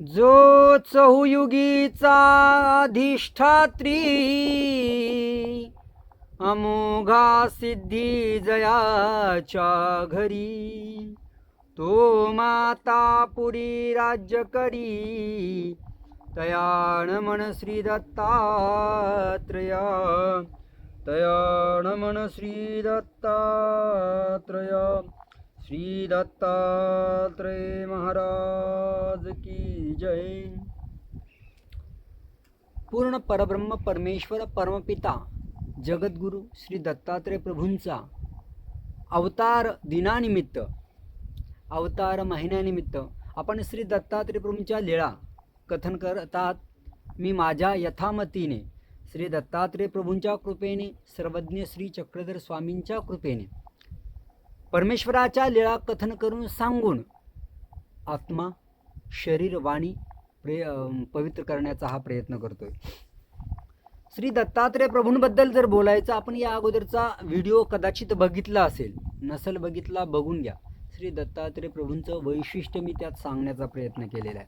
जो चहुयुगीचा अधिष्ठात्री अमोघा सिद्धी जयाच्या घरी, तो माता पुरी राज्य करी, तयाण मन श्री दत्तात्रया, तयाण मन श्री दत्तात्रया. श्री दत्तात्रेय महाराज की जय. पूर्ण परब्रह्म परमेश्वर परमपिता जगद्गुरु श्री दत्तात्रेय प्रभूंचा अवतार दिनानिमित्त, अवतार महिन्यानिमित्त आपण श्री दत्तात्रेय प्रभूंच्या लीळा कथन करतात. मी माझ्या यथामतीने श्री दत्तात्रेय प्रभूंच्या कृपेने, सर्वज्ञ श्री चक्रधर स्वामींच्या कृपेने परमेश्वराच्या लीळा कथन करून सांगून आत्मा, शरीर, वाणी पवित्र करण्याचा हा प्रयत्न करतोय. श्री दत्तात्रेय प्रभूंबद्दल जर बोलायचं, आपण या अगोदरचा व्हिडिओ कदाचित बघितला असेल, नसेल बघितला बघून घ्या. श्री दत्तात्रेय प्रभूंचं वैशिष्ट्य मी त्यात सांगण्याचा प्रयत्न केलेला आहे.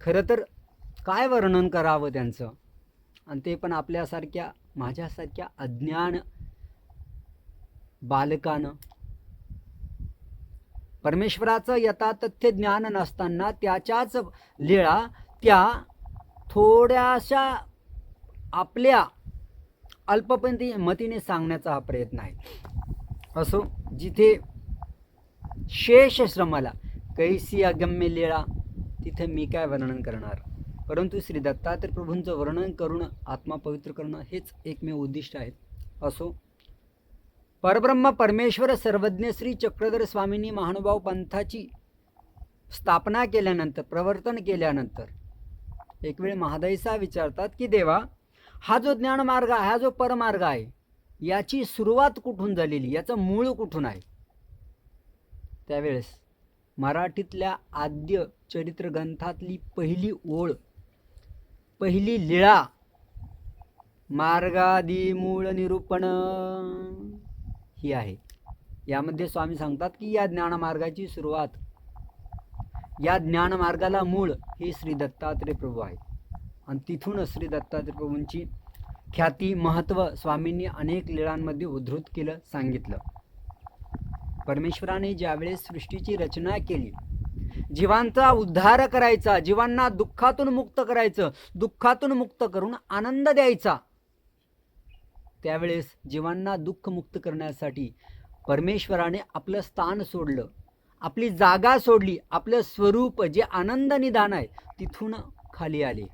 खरं तर काय वर्णन करावं त्यांचं, आणि ते पण आपल्यासारख्या, माझ्यासारख्या अज्ञान बालकानं. परमेश्वराचं यथातथ्य ज्ञान नसताना त्याच्याच लीळा त्या थोड्याशा आपल्या अल्पमतीने सांगण्याचा हा प्रयत्न आहे. असो, जिथे शेष श्रमाला कैसी अगम्य लीळा, तिथे मी काय वर्णन करणार. परंतु श्री दत्तात्रेय प्रभूंचं वर्णन करून आत्मा पवित्र करणं हेच एकमेव उद्दिष्ट आहे. असो, परब्रह्म परमेश्वर सर्वज्ञ श्री चक्रधर स्वामींनी महानुभाव पंथाची स्थापना केल्यानंतर, प्रवर्तन केल्यानंतर एक वेळ महादयसा विचारतात की देवा, हा जो ज्ञानमार्ग आहे, हा जो परमार्ग आहे, याची सुरुवात कुठून झालेली, याचं मूळ कुठून आहे. त्यावेळेस मराठीतल्या आद्य चरित्र ग्रंथातली पहिली ओळ, पहिली लीळा, मार्गादी मूळ निरूपण ही आहे. यामध्ये स्वामी सांगतात की या ज्ञानमार्गाची सुरुवात, या ज्ञानमार्गाला मूळ हे श्री दत्तात्रेय प्रभू आहे. आणि तिथून श्री दत्तात्रेय प्रभूंची ख्याती, महत्त्व स्वामींनी अनेक लीळांमध्ये उद्धृत केलं, सांगितलं. परमेश्वराने ज्यावेळेस सृष्टीची रचना केली, जीवांचा उद्धार करायचा, जीवांना दुःखातून मुक्त करायचं, दुःखातून मुक्त करून आनंद द्यायचा, त्यावेळेस जीवांना दुःख मुक्त करण्यासाठी परमेश्वराने आपलं स्थान सोडलं, आपली जागा सोडली, आपलं स्वरूप जे आनंद निदान आहे तिथून खाली आले.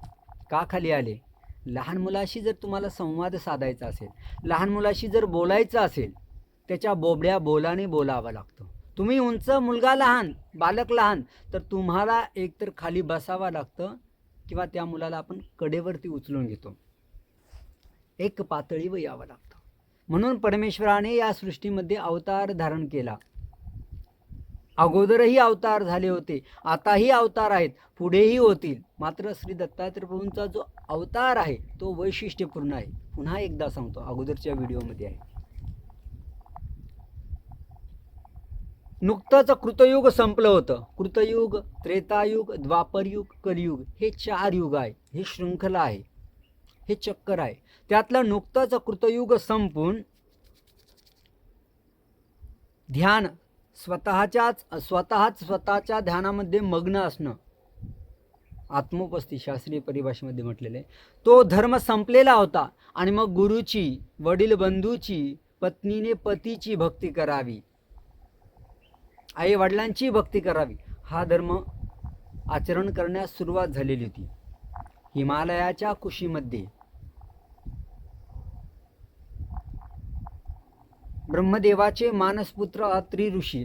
का खाली आले? लहान मुलाशी जर तुम्हाला संवाद साधायचा असेल, लहान मुलाशी जर बोलायचं असेल, त्याच्या बोबड्या बोलाने बोलावं लागतं. तुम्ही उंच, मुलगा लहान, बालक लहान, तर तुम्हाला एकतर खाली बसावं लागतं किंवा त्या मुलाला आपण कडेवरती उचलून घेतो, एक पातळीवर यावं लागतं. म्हणून परमेश्वराने या सृष्टीमध्ये अवतार धारण केला. अगोदरही अवतार झाले होते, आताही अवतार आहेत, पुढेही होतील. मात्र श्री दत्तात्रेय प्रभूंचा जो अवतार आहे तो वैशिष्ट्यपूर्ण आहे. पुन्हा एकदा सांगतो, अगोदरच्या व्हिडिओमध्ये आहे. नुकतंच कृतयुग संपलं होतं. कृतयुग, त्रेतायुग, द्वापरयुग, कलियुग हे 4 युग आहे. हे शृंखला आहे, हे चक्कर आहे. त्यातलं नुकतंच कृतयुग संपून ध्यान, स्वतःच्या ध्यानामध्ये मग्न असणं, आत्मोपस्थिती शास्त्रीय परिभाषेमध्ये म्हटलेलं आहे, तो धर्म संपलेला होता. आणि मग गुरुची, वडील बंधूची, पत्नीने पतीची भक्ती करावी, आई वडिलांची भक्ती करावी, हा धर्म आचरण करण्यास सुरुवात झालेली होती. हिमालयाच्या कुशीमध्ये ब्रह्मदेवाचे मानसपुत्र अत्री ऋषी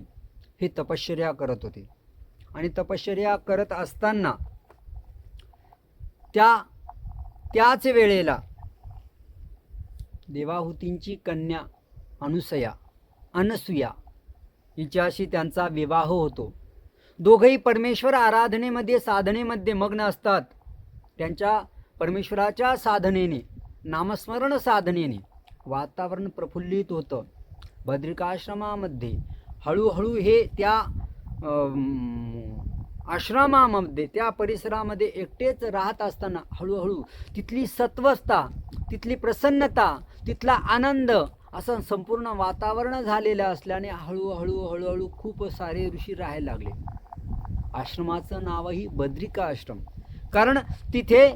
हे तपश्चर्या करत होते. आणि तपश्चर्या करत असताना त्याच वेळेला देवाहुतींची कन्या अनसूया हिच्याशी त्यांचा विवाह होतो. दोघेही परमेश्वर आराधनेमध्ये, साधनेमध्ये मग्न असतात. त्यांच्या परमेश्वराच्या साधनेने, नामस्मरण साधनेने वातावरण प्रफुल्लित होतं. बद्रिकाश्रमामध्ये हळूहळू हे त्या आश्रमामध्ये त्या परिसरामध्ये एकटेच राहत असताना हळूहळू तिथली सत्वस्था, तिथली प्रसन्नता, तिथला आनंद असं संपूर्ण वातावरण झालेलं असल्याने हळूहळू खूप सारे ऋषी राहायला लागले. आश्रमाचं नावही बद्रिका आश्रम, कारण तिथे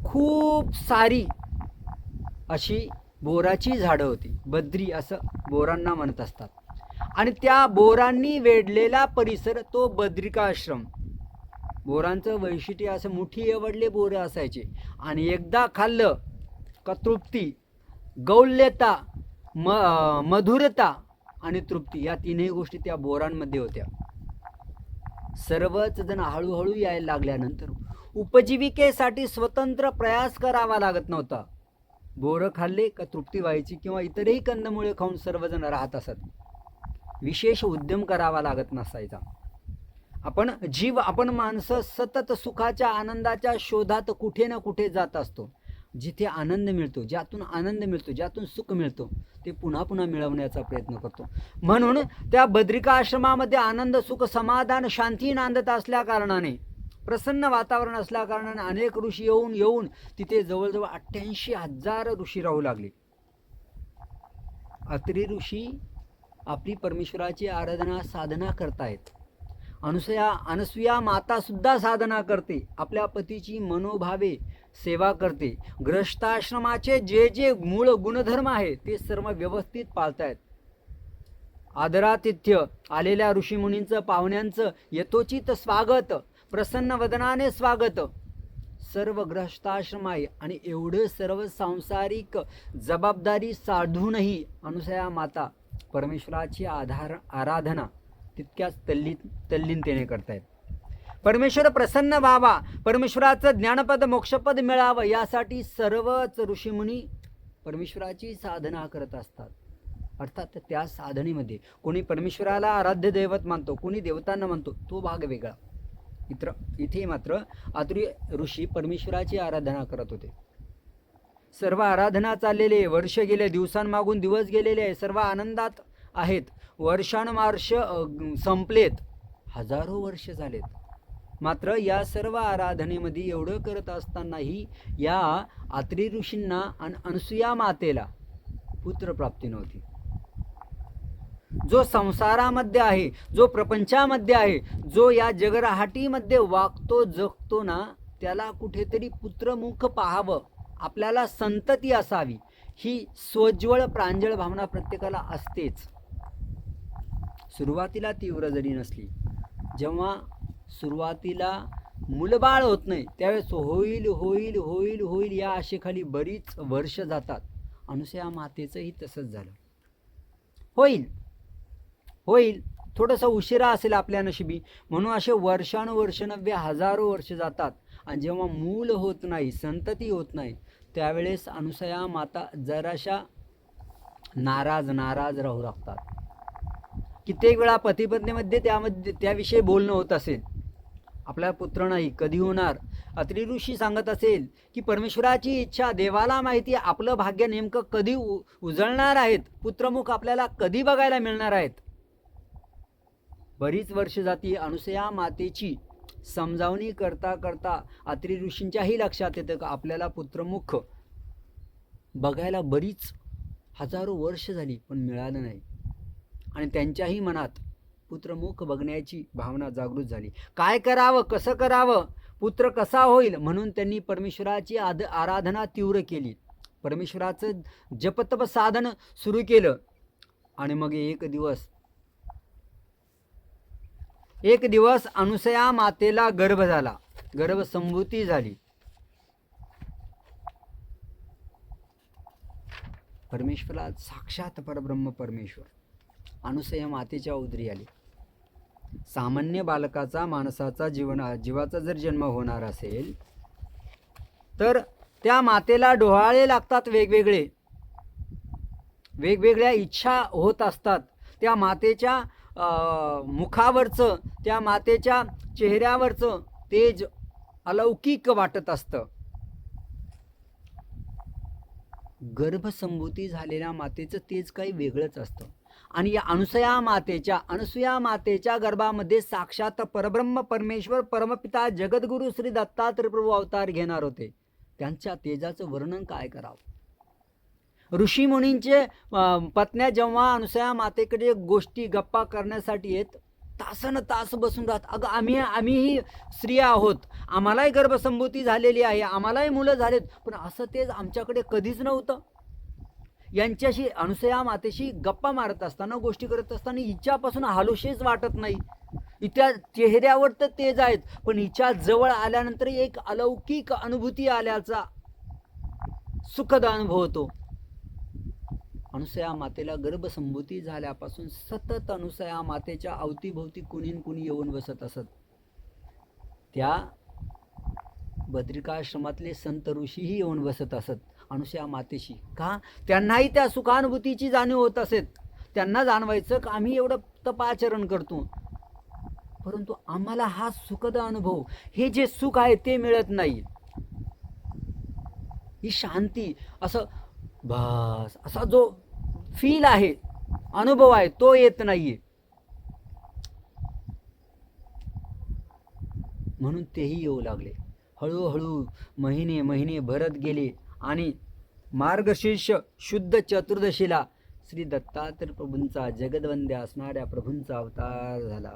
खूप सारी अशी बोराची झाडं होती. बद्री असं बोरांना म्हणत असतात. आणि त्या बोरांनी वेढलेला परिसर तो बद्रिका आश्रम. बोरांचं वैशिष्ट्य असं मुठी एवढले बोरं असायचे आणि एकदा खाल्लं का तृप्ती, गौल्यता, मधुरता आणि तृप्ती या तीनही गोष्टी त्या बोरांमध्ये होत्या. सर्वच जण हळूहळू यायला लागल्यानंतर उपजीविकेसाठी स्वतंत्र प्रयास करावा लागत नव्हता. बोरं खाल्ले का तृप्ती व्हायची किंवा इतरही कंदमुळे खाऊन सर्वजण राहत असत. विशेष उद्यम करावा लागत नसायचा. आपण माणसं सतत सुखाच्या आनंदाच्या शोधात कुठे ना कुठे जात असतो. जिथे आनंद मिळतो, ज्यातून आनंद मिळतो, ज्यातून सुख मिळतो ते पुन्हा पुन्हा मिळवण्याचा प्रयत्न करतो. म्हणून त्या बद्रिका आश्रमामध्ये आनंद, सुख, समाधान, शांती नांदत असल्या कारणाने, प्रसन्न वातावरण असल्या कारणाने अनेक ऋषी येऊन तिथे जवळजवळ 88,000 ऋषी राहू लागले. अत्री ऋषी आपली परमेश्वराची आराधना साधना करतायत. अनसुया माता सुद्धा साधना करते, आपल्या पतीची मनोभावे सेवा करते. गृहस्थाश्रमाचे जे जे मूळ गुणधर्म आहे ते सर्व व्यवस्थित पाळतायत. आदरातिथ्य, आलेल्या ऋषीमुनींचं, पाहुण्यांचं यथोचित स्वागत, प्रसन्न वदनाने स्वागत, सर्व गृहस्थाश्रम आहे. आणि एवढे सर्व सांसारिक जबाबदारी साधूनही अनुसया माता परमेश्वराची आराधना तितक्याच तल्लीनतेने करतायत. परमेश्वर प्रसन्न व्हावा, परमेश्वराचं ज्ञानपद मोक्षपद मिळावं यासाठी सर्वच ऋषीमुनी परमेश्वराची साधना करत असतात. अर्थात त्या साधनेमध्ये कोणी परमेश्वराला आराध्य दैवत मानतो, कोणी देवतांना मानतो, तो भाग वेगळा. इथे मात्र अत्री ऋषी परमेश्वराची आराधना करत होते. सर्व आराधना चाललेले, वर्ष गेले, दिवसांमागून दिवस गेलेले आहे, सर्व आनंदात आहेत. वर्षानुवर्ष संपलेत, हजारो वर्ष झालेत. मात्र या सर्व आराधनेमध्ये एवढं करत असतानाही या अत्री ऋषींना आणि अनसुया मातेला पुत्रप्राप्ती नव्हती. जो संसारामध्ये आहे, जो प्रपंचामध्ये आहे, जो या जगराहाटीमध्ये वागतो जगतो ना, त्याला कुठेतरी पुत्रमुख पाहावं, आपल्याला संतती असावी, ही स्वज्वळ प्रांजळ भावना प्रत्येकाला असतेच. सुरुवातीला तीव्र जरी नसली, जेव्हा सुरुवातीला मुलबाळ होत नाही त्यावेळेस होईल होईल होईल होईल या आशेखाली बरीच वर्ष जातात. अनुसया मातेचंही तसंच झालं. होईल होईल, थोडंसं उशिरा असेल आपल्या नशिबी, म्हणून असे वर्षानुवर्ष नव्हे हजारो वर्ष जातात. आणि जेव्हा मूल होत नाही, संतती होत नाही, त्यावेळेस अनुसया माता जराशा नाराज राहू लागतात. कित्येक वेळा पतीपत्नीमध्ये त्याविषयी बोलणं होत असेल. आपला पुत्र नाही, कधी होणार. अत्री ऋषी सांगत असेल की परमेश्वराची इच्छा, देवाला माहिती आहे आपलं भाग्य नेमकं कधी उजळणार आहेत, पुत्रमुख आपल्याला कधी बघायला मिळणार आहेत. बरीच वर्ष जाती. अनुसया मातेची समजावणी करता करता अत्री ऋषींच्याही लक्षात येतं की आपल्याला पुत्रमुख बघायला बरीच हजारो वर्ष झाली पण मिळालं नाही. आणि त्यांच्याही मनात पुत्रमुख बघण्याची भावना जागृत झाली. काय करावं, कसं करावं, पुत्र कसा होईल, म्हणून त्यांनी परमेश्वराची आराधना तीव्र केली. परमेश्वराचं जपतप साधन सुरू केलं. आणि मग एक दिवस अनुसया मातेला गर्भ झाला, गर्भसंभूती झाली. परमेश्वरात साक्षात परब्रह्म परमेश्वर अनुसया मातेच्या उदरी आली. सामान्य बालकाचा, माणसाचा जीवाचा जर जन्म होणार असेल तर त्या मातेला डोहाळे लागतात, वेगवेगळ्या इच्छा होत असतात. त्या मातेच्या मुखावरचं, त्या मातेच्या चेहऱ्यावरचं तेज अलौकिक वाटत असतं. गर्भसंभूती झालेल्या मातेचं तेज काही वेगळंच असतं. आणि या अनसुया मातेच्या गर्भामध्ये साक्षात परब्रह्म परमेश्वर परमपिता जगद्गुरु श्री दत्तात्रय प्रभू अवतार घेणार होते. त्यांच्या तेजाचं वर्णन काय करावं. ऋषी मुनींचे पत्न्या जेव्हा अनसुया मातेकडे गोष्टी गप्पा करण्यासाठी येत, तासन तास बसून राहत. अगं आम्हीही स्त्रिया आहोत, आम्हालाही गर्भसंभूती झालेली आहे, आम्हालाही मुलं झालेत, पण असं तेच आमच्याकडे कधीच नव्हतं. यांच्याशी अनसुया मातेशी गप्पा मारत असताना, गोष्टी करत असताना हिच्यापासून हालुशेच वाटत नाही. हिच्या चेहऱ्यावर तर तेज आहेत, पण हिच्या जवळ आल्यानंतर एक अलौकिक अनुभूती आल्याचा सुखद अनुभव होतो. अनसुया मातेला गर्भसंभूती झाल्यापासून सतत अनसुया मातेच्या अवतीभोवती कुणी येऊन बसत असत. त्या बद्रिकाश्रमातले संत ऋषीही येऊन बसत असत अनसुया मातेशी. का? त्यांनाही त्या सुखानुभूतीची जाणीव होत असेल. त्यांना जाणवायचं की आम्ही एवढं तपाचरण करतो, परंतु आम्हाला हा सुखद अनुभव, हे जे सुख आहे ते मिळत नाही. ही शांती, असं बस असा जो फील आहे, अनुभव आहे, तो येत नाहीये. म्हणून तेही येऊ लागले. हळूहळू महिने भरत गेले आणि मार्गशीर्ष शुद्ध चतुर्दशीला श्री दत्तात्रय प्रभूंचा, जगदवंद्य असणाऱ्या प्रभूंचा अवतार झाला.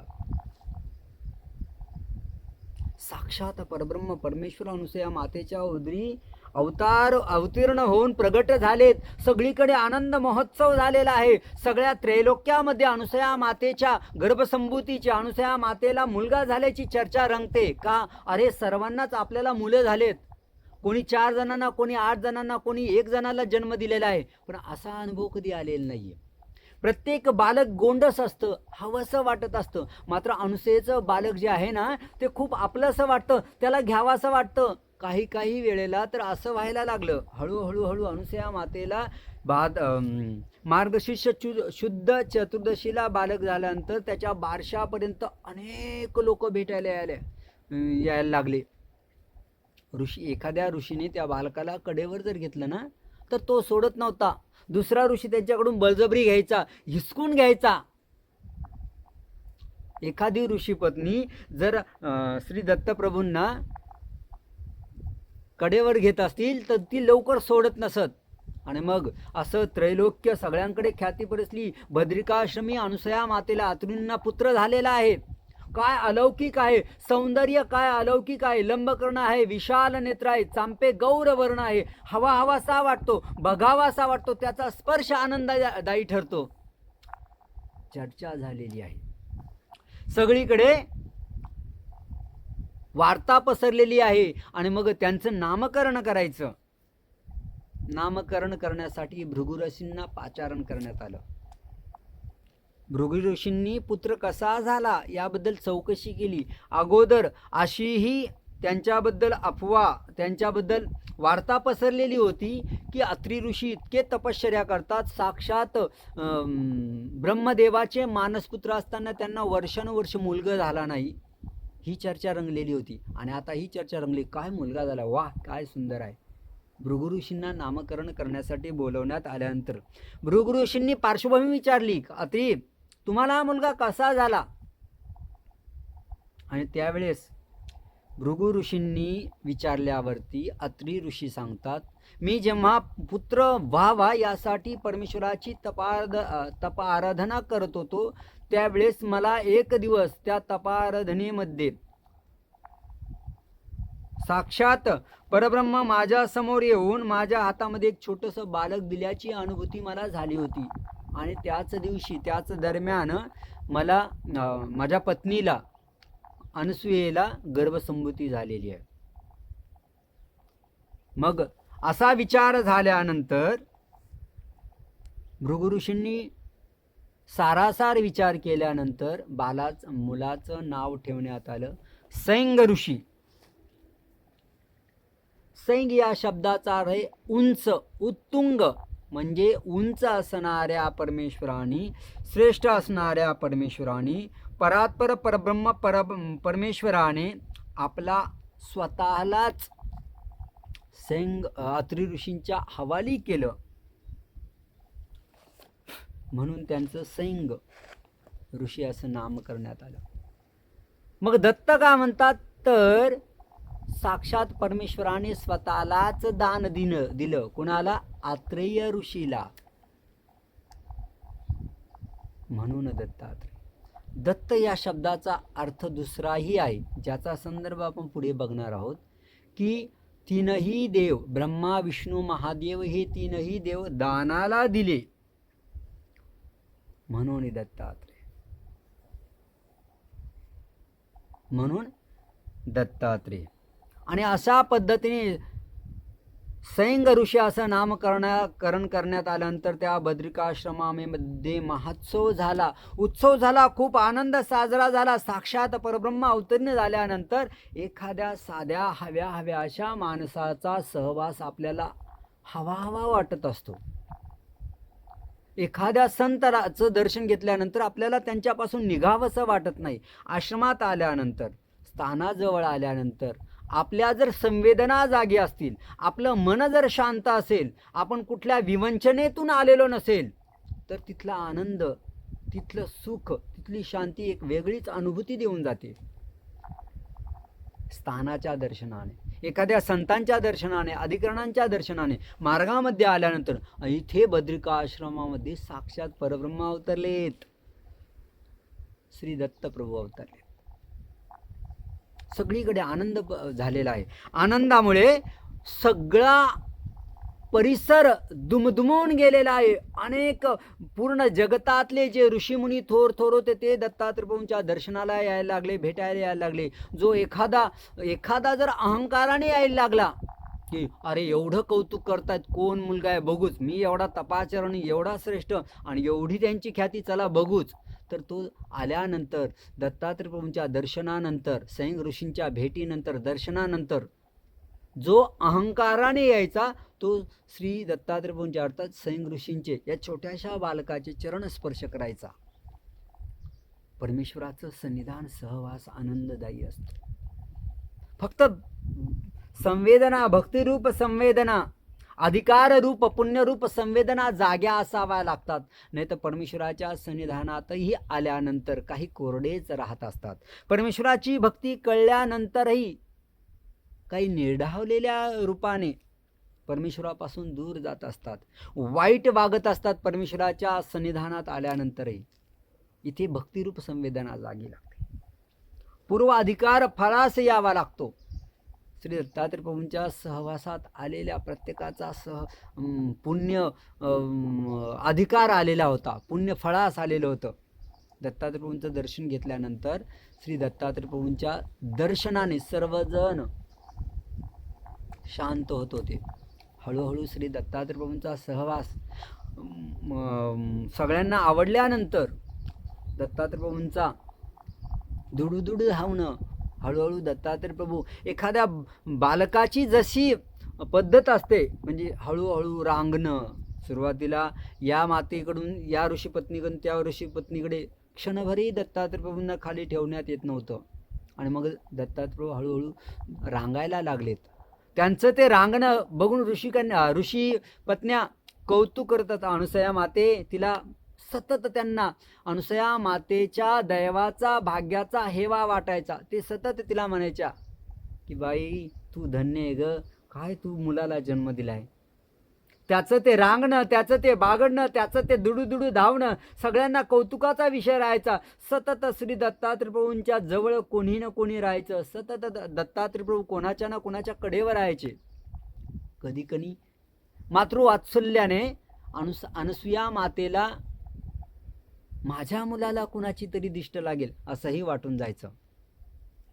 साक्षात परब्रह्म परमेश्वर अनसुया मातेच्या उदरी अवतीर्ण होऊन प्रगट झालेत. सगळीकडे आनंद महोत्सव झालेला आहे. सगळ्या त्रैलोक्यामध्ये अनसुया मातेच्या गर्भसंभूतीची, अनसुया मातेला मुलगा झाल्याची चर्चा रंगते. का? अरे सर्वांनाच आपल्याला मुलं झालेत. कोणी 4 जणांना, कोणी 8 जणांना, कोणी 1 जणाला जन्म दिलेला आहे, पण असा अनुभव कधी आलेला नाहीये. प्रत्येक बालक गोंडस असतं, हवंसं वाटत असतं. मात्र अनसुयेचं बालक जे आहे ना, ते खूप आपलंसं वाटतं, त्याला घ्यावंसं वाटतं. काही वेळेला तर असं व्हायला लागलं. हळूहळू अनसुया मातेला मार्गशीर्ष शुद्ध चतुर्दशीला बालक झाल्यानंतर त्याच्या बारशापर्यंत अनेक लोक भेटायला यायला लागले. एखाद्या ऋषीने त्या बालकाला कडेवर जर घेतलं ना, तर तो सोडत नव्हता. दुसरा ऋषी त्यांच्याकडून बळजबरी घ्यायचा, हिसकून घ्यायचा. एखादी ऋषी पत्नी जर श्री दत्तप्रभूंना कडेवर घेत असतील तर ती लवकर सोडत नसत. आणि मग असं त्रैलोक्य सगळ्यांकडे ख्याती पसरली. बद्रिकाश्रमी अनसुया मातेला अतृंना पुत्र झालेला आहे. काय अलौकिक आहे, सौंदर्य काय अलौकिक आहे. लंबकर्ण आहे, विशाल नेत्र आहे, चांपे गौर वर्ण आहे. हवासा वाटतो, बघावासा वाटतो, त्याचा स्पर्श आनंददायी ठरतो. चर्चा झालेली आहे सगळीकडे, वार्ता पसरलेली आहे. आणि मग त्यांचं नामकरण करायचं. नामकरण करण्यासाठी भृगु ऋषींना पाचारण करण्यात आलं. भृगु ऋषींनी पुत्र कसा झाला याबद्दल चौकशी केली. अगोदर अशीही त्यांच्याबद्दल अफवा, त्यांच्याबद्दल वार्ता पसरलेली होती की अत्री ऋषी इतके तपश्चर्या करतात, साक्षात ब्रह्मदेवाचे मानसपुत्र असताना त्यांना वर्षानुवर्ष मुलगा झाला नाही. ही चर्चा रंगलेली होती. आणि आता ही चर्चा रंगली, काय मुलगा झाला, वाह काय सुंदर आहे. भृगु ऋषींना नामकरण करण्यासाठी बोलवण्यात आल्यानंतर भृगु ऋषींनी पार्श्वभूमी विचारली, अत्री तुम्हाला हा मुलगा कसा झाला. आणि त्यावेळेस भृगु ऋषींनी विचारल्यावरती अत्री ऋषी सांगतात, मी जेव्हा पुत्र व्हावा यासाठी परमेश्वराची तपाराधना करत होतो, त्यावेळेस मला एक दिवस त्या तपाराधनेमध्ये साक्षात परब्रह्म माझ्या समोर येऊन माझ्या हातामध्ये एक छोटंसं बालक दिल्याची अनुभूती मला झाली होती. आणि त्याच दिवशी, त्याच दरम्यान मला माझ्या पत्नीला अनसुयेला गर्भसंभूती झालेली आहे. मग असा विचार झाल्यानंतर भृगु ऋषींनी सारासार विचार केल्यानंतर मुलाचं नाव ठेवण्यात आलं सैंग ऋषी. सैंग या शब्दाचा अर्थ आहे उंच, उत्तुंग, म्हणजे उंच असणाऱ्या परमेश्वराने, श्रेष्ठ असणाऱ्या परमेश्वराने, परात्पर परब्रह्म परमेश्वराने आपला स्वतःलाच सैंग अत्री ऋषींच्या हवाली केलं. म्हणून त्यांचं सैंग ऋषी असं नाम करण्यात आलं. मग दत्त का म्हणतात तर साक्षात परमेश्वराने स्वतःलाच दान दिलं. कुणाला? आत्रेय ऋषीला. म्हणून दत्तात्रेय. दत्त या शब्दाचा अर्थ दुसराही आहे, ज्याचा संदर्भ आपण पुढे बघणार आहोत, की तीनही देव ब्रह्मा विष्णू महादेव हे तीनही देव दानाला दिले म्हणून दत्तात्रेय. म्हणून दत्तात्रेय. आणि अशा पद्धतीने सैंग ऋषी असं नामकरण करण्यात आल्यानंतर त्या बद्रिकाश्रमामध्ये महोत्सव झाला, उत्सव झाला, खूप आनंद साजरा झाला. साक्षात परब्रह्म अवतीर्ण झाल्यानंतर एखाद्या साध्या हव्या अशा माणसाचा सहवास आपल्याला हवा वाटत असतो. एखाद्या संताचं दर्शन घेतल्यानंतर आपल्याला त्यांच्यापासून निघावंसं वाटत नाही. आश्रमात आल्यानंतर, स्थानाजवळ आल्यानंतर आपल्या जर संवेदना जागी असतील, आपलं मन जर शांत असेल, आपण कुठल्या विवंचनेतून आलेलो नसेल, तर तिथला आनंद, तिथलं सुख, तिथली शांती एक वेगळीच अनुभूती देऊन जाते. स्थानाच्या दर्शनाने, एखाद्या संतांच्या दर्शनाने, अधिकरणांच्या दर्शनाने मार्गामध्ये आल्यानंतर इथे बद्रिका आश्रमामध्ये साक्षात परब्रह्म अवतरलेत, श्री दत्त प्रभू अवतरले. सगळीकडे आनंद झालेला आहे. आनंदामुळे सगळा परिसर दुमदुमून गेलेला आहे. अनेक पूर्ण जगतातले जे ऋषीमुनी थोर होते ते दत्तात्रय प्रभूंच्या दर्शनाला यायला लागले, भेटायला यायला लागले. जो एखादा जर अहंकाराने यायला लागला की अरे एवढं कौतुक करतायत, कोण मुलगा आहे बघूच, मी एवढा तपाचरणी, एवढा श्रेष्ठ आणि एवढी त्यांची ख्याती, चला बघूच, तर तो आल्यानंतर दत्तात्रय प्रभूंच्या दर्शनानंतर, सैंग ऋषींच्या भेटीनंतर, दर्शनानंतर जो अहंकाराने यायचा तो श्री दत्तात्रय प्रभूंच्या अर्थात सैंग ऋषींचे या छोट्याशा बालकाचे चरण स्पर्श करायचा. परमेश्वराचं सन्निधान, सहवास आनंददायी असतो. फक्त संवेदना, भक्तिरूप संवेदना, अधिकार रूप, पुण्यरूप संवेदना जाग्या असाव्या लागतात. नाही तर परमेश्वराच्या सन्निधानातही आल्यानंतर काही कोरडेच राहत असतात. परमेश्वराची भक्ती कळल्यानंतरही काही निर्ढावलेल्या रूपाने परमेश्वरापासून दूर जात असतात, वाईट वागत असतात. परमेश्वराच्या सन्निधानात आल्यानंतरही इथे भक्तिरूप संवेदना जागी लागते. पूर्व अधिकार फळास यावा लागतो. श्री दत्तात्रय प्रभूंच्या सहवासात आलेल्या प्रत्येकाचा पुण्य अधिकार आलेला होता, पुण्य फळास आलेलं होतं. दत्तात्रय प्रभूंचं दर्शन घेतल्यानंतर श्री दत्तात्रय प्रभूंच्या दर्शनाने सर्वजण शांत होत होते. हळूहळू श्री दत्तात्रय प्रभूंचा सहवास सगळ्यांना आवडल्यानंतर दत्तात्रय प्रभूंचा दुडूदुडू धावणं, हळूहळू दत्तात्रय प्रभू एखाद्या बालकाची जशी पद्धत असते, म्हणजे हळूहळू रांगणं. सुरुवातीला या मातेकडून या ऋषीपत्नीकडून त्या ऋषीपत्नीकडे क्षणभरही दत्तात्रय प्रभूंना खाली ठेवण्यात येत नव्हतं. आणि मग दत्तात्रय प्रभू हळूहळू रांगायला लागलेत. त्यांचं ते रांगणं बघून ऋषी पत्न्या कौतुक करतात. अनुसया माते, तिला सतत त्यांना अनुसया मातेच्या दैवाचा, भाग्याचा हेवा वाटायचा. ते सतत तिला म्हणायच्या की बाई तू धन्य आहे ग, काय तू मुलाला जन्म दिलाय. त्याचं ते रांगणं, त्याचं ते बागडणं, त्याचं ते दुडू धावणं सगळ्यांना कौतुकाचा विषय राहायचा. सतत श्री दत्तात्रय प्रभूंच्या जवळ कोणी ना कोणी राहायचं. सतत दत्तात्रय प्रभू कोणाच्या ना कोणाच्या कडेवर राहायचे. कधी कधी मातृवात्सल्याने अनुसया मातेला माझ्या मुलाला कुणाची तरी दिष्ट लागेल असंही वाटून जायचं.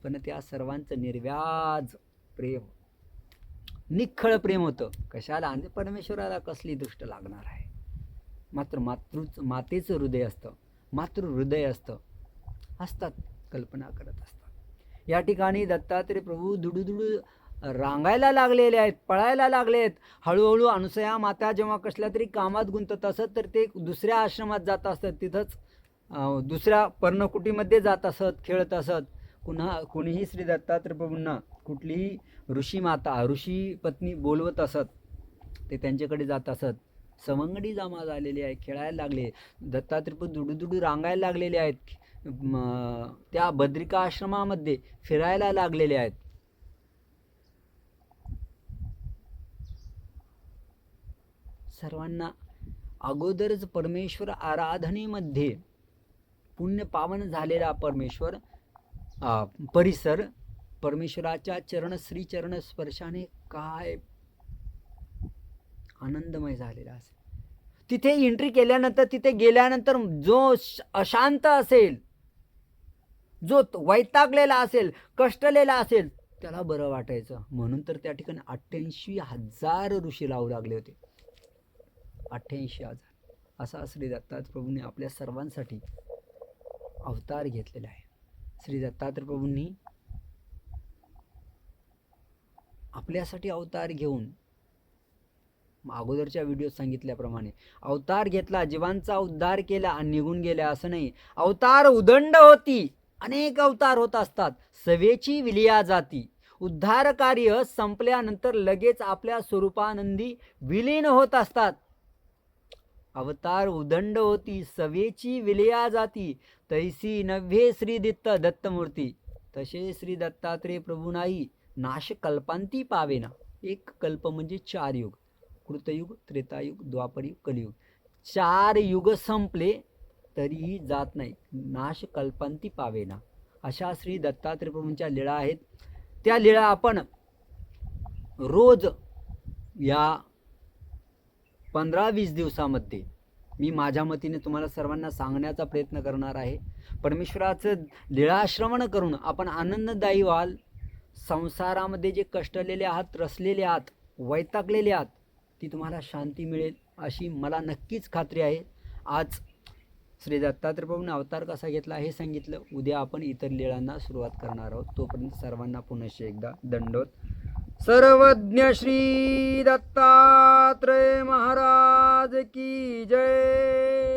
पण त्या सर्वांचं निर्व्याज प्रेम, निखळ प्रेम होतं. कशाला? आणि परमेश्वराला कसली दृष्ट लागणार आहे. मात्र मातेचं हृदय असतं, मातृहृदय असतात, कल्पना करत असतात. या ठिकाणी दत्तात्रय प्रभू दुडू रांगायला लागलेले आहेत, पळायला लागलेत. हळूहळू अनुसया माता जेव्हा कसल्या तरी कामात गुंतत असत तर ते दुसऱ्या आश्रमात जात असत, तिथंच दुसऱ्या पर्णकुटीमध्ये जात असत, खेळत असत. कुणीही श्री दत्तात्रय प्रभूंना कुठलीही ऋषी पत्नी बोलवत असत, ते त्यांच्याकडे जात असत. सवंगडी जमा झालेली आहे, खेळायला लागले. दत्तात्रय प्रभू दुडू रांगायला लागलेले आहेत. त्या बद्रिका आश्रमामध्ये फिरायला लागलेले आहेत. सर्वांना अगोदरच परमेश्वर आराधनेमध्ये पुण्य पावन झालेला परिसर परमेश्वराच्या श्री चरण स्पर्शाने काय आनंदमय झालेला असेल. तिथे एंट्री केल्यानंतर, तिथे गेल्यानंतर जो अशांत असेल, जो वैतागलेला असेल, कष्टलेला असेल, त्याला बरं वाटायचं. म्हणून तर त्या ठिकाणी 88,000 ऋषी लावू लागले होते. 88,000. असा श्री दत्तात्रय प्रभूंनी आपल्या सर्वांसाठी अवतार घेतलेला आहे. श्री दत्तात्रय प्रभूंनी आपल्यासाठी अवतार घेऊन अगोदरच्या व्हिडिओत सांगितल्याप्रमाणे अवतार घेतला, जीवांचा उद्धार केला आणि निघून गेला असं नाही. अवतार उदंड होती, अनेक अवतार होत असतात. सवेची विलिया जाती. उद्धार कार्य संपल्यानंतर लगेच आपल्या स्वरूपानंदी विलीन होत असतात. अवतार उदंड होती, सवेची विलिया जाती. तैसी नव्हे श्री दत्तमूर्ती. तसे श्री दत्तात्रय प्रभू नाही, नाश कल्पांती पावेना. एक कल्प म्हणजे 4 युग, कृतयुग, त्रेतायुग, द्वापरयुग, कलियुग. 4 युग संपले तरीही जात नाही, नाश कल्पांती पावेना. अशा श्री दत्तात्रय प्रभूंच्या लीळा आहेत. त्या लीळा आपण रोज या 15-20 दिवसामध्ये मी माझ्या मतीने तुम्हाला सर्वांना सांगण्याचा प्रयत्न करणार आहे. परमेश्वराचं लीळाश्रवण करून आपण आनंददायी व्हाल. संसारामध्ये जे कष्टलेले आहात, त्रसलेले आहात, वैतागलेले आहात, ती तुम्हाला शांती मिळेल अशी मला नक्कीच खात्री आहे. आज श्री दत्तात्रय प्रभूंनी अवतार कसा घेतला हे सांगितलं. उद्या आपण इतर लीळांना सुरुवात करणार आहोत. तोपर्यंत सर्वांना पुनश्च एकदा दंडोत. सर्वज्ञ श्री दत्तात्रय महाराज की जय.